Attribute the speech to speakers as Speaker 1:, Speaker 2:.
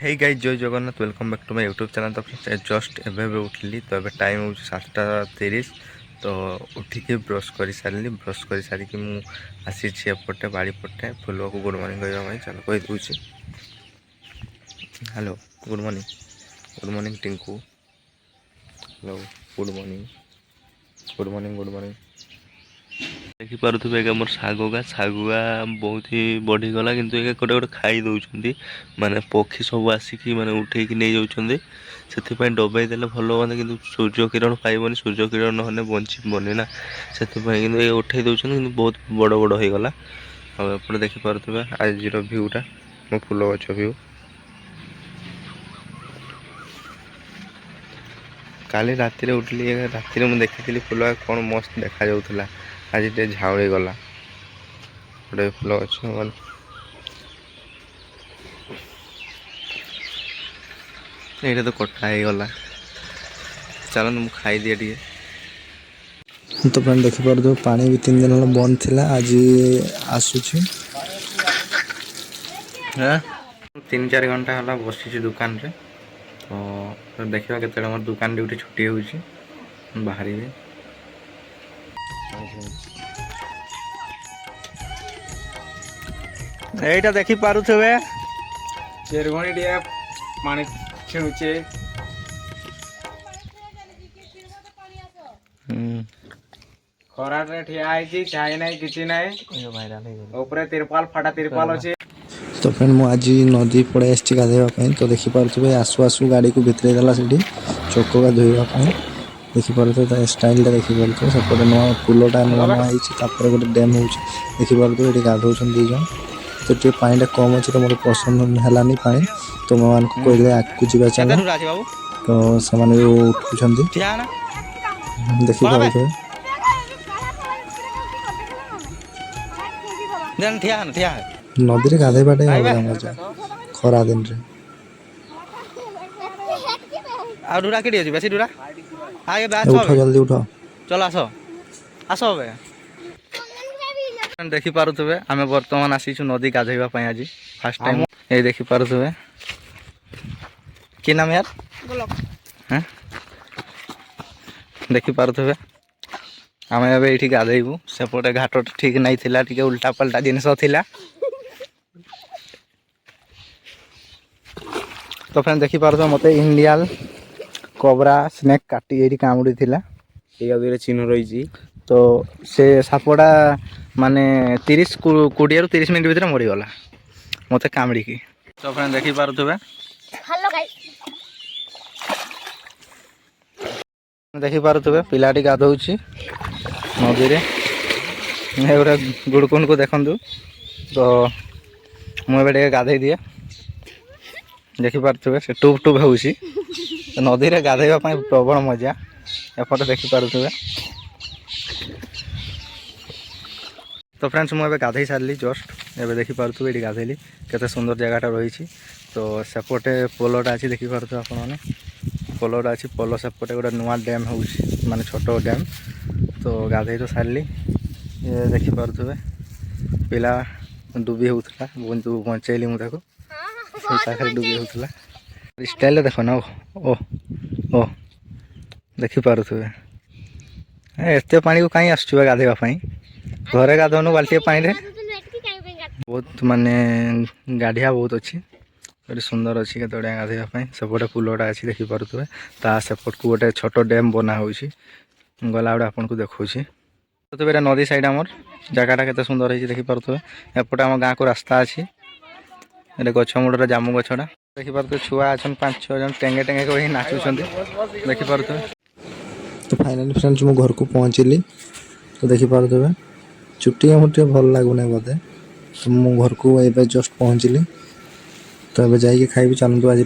Speaker 1: हे guys जय Jagannath welcome back to my YouTube channel. तो just एवं उठिली तो एवं टाइम हो 7:30 तो उठिकी ब्रश कर सारे ब्रश कर सारिकी मुझे एपटे बाड़ी पटे फुल को गुड मॉर्निंग कहवाई चल कही दूसरी। Hello good morning Tinku. Hello good morning good morning good morning. देखिपे मोर शागुगा बहुत ही बढ़ीगला कितु गोटे गोटे खाई दौरान माने पक्षी सब आसिकी माने उठेकी नहीं जाऊँच से डबई देले भल हाँ कि सूर्य किरण पाइबनी सूर्य किरण ना बचबनी ना से उठे दौरान बहुत बड़ बड़ हो गला। आपड़े देखिपे आज भ्यूटा मो फूल गछ भ्यू काली रात उठिली रात देखी फुल कौन मस्त देखा जाऊला। आज टे झाउली गला गोटे फुल गछ ये तो कटा हो गला। चलो मुझे खाई दिए टे
Speaker 2: तो फ्रेंड देखिपे पानी भी 3 दिन है बंद थिला आज आसुची
Speaker 1: 3-4 घंटा है बसी दुकान रे। तो देखा के मोर दुकान ड्यूटी छुट्टी हो बाहर
Speaker 3: এইটা দেখি পারুথবে চেরগণি দিয়ে পানি ছিনুছে খরারে ঠিয়া হইছি ছাই নাই কিছু নাই উপরে तिरपाल फाटा तिरपाल আছে।
Speaker 2: तो फ्रेंड मुझे आज नदी पड़े आसी गाधेवाई तो देखिपे आसु आसु गाड़ी को भितर देला से चोक का धोवाई देखिपे स्टाइल देखिपे सेपटे नुआ पुलटा नुआ नुआ गोटे डैम हो देखिपे ये गाधौन दीज तो टे पानी कम अच्छे तो मोर पसंद है पा तो मैं कहले आगे जावा चल तो से उठुं देखिपे नदी गाधेबाटे मजा खरा दिन रे
Speaker 3: डुरा के बेसी डुरा आगे
Speaker 2: उठो जल्दी उठो
Speaker 3: चलो आस आस देखिपे आम बर्तमान आसीचु नदी गाधेवाई आज फास्ट टाइम ये देखिपे कि नाम यार हाँ देखिपे आम ये गाधेबू सेपटे घाट ठीक नहीं थिला टिके उल्टा पल्टा जिनस थिला। तो फ्रेंड देखिपे मत इंडियाल कोबरा स्नेक काटी ये कामुड़ी थिला ये चिन्ह रही तो से सापड़ा माने 20 मिनट भीतर मरीगला मत कामड़ी की। तो फ्रेंड देखिपे देखिपे पिलाटी गाधौची नदी रे गोटे गुड़कुन को देखु तो मुझे गाधे दिए देखिपे से टूब टूब हो नदी रे गाधेवाई प्रबल मजा एपटे देखिपे। तो फ्रेंड्स मुझे गाधे सारे जस्ट एवं देखिपे ये गाधेली केते सुंदर जगहटा रही। तो सेपटे पोलटा अच्छी देखिपे आपने पोलटा अच्छी पोल सेपटे गोटे नुआ डैम हो माने छोट डैम तो गाधे तो सारे ये देखिपे पिला डुबी होता बचैली मुझे पाखे डुबी होता स्टाइल देख ना ओ ओ देखिपे एत पा को कहीं आसुवा गाधेवाई घरे गाधौनु बाल्टी पानी रे बहुत माने गाढ़िया बहुत अच्छी सुंदर अच्छी के गाधेवाई सेपटे पुलटा अच्छी देखिपे ता सेपट को गोटे छोट डैम बना हो गला गुड़ा आपन को देखा तो ये नदी साइड आमर जगहटा के सुंदर है देखिपे एपटे आम गाँव को रास्ता अच्छी ये गछ मुड़े जामु गछटा देखिपे छुआ अच्छा 5-6 जन टेंगे टेंगे कहीं नाचुं देखिपे।
Speaker 2: तो फाइनाली फ्रेंड्स मु घर को पहुँचली तो देखिपे छुट्टी मुझे भल लगुना बोधे तो मु घर को जस्ट पहुँचली तो ये जाइए खाइबी चलतु आज।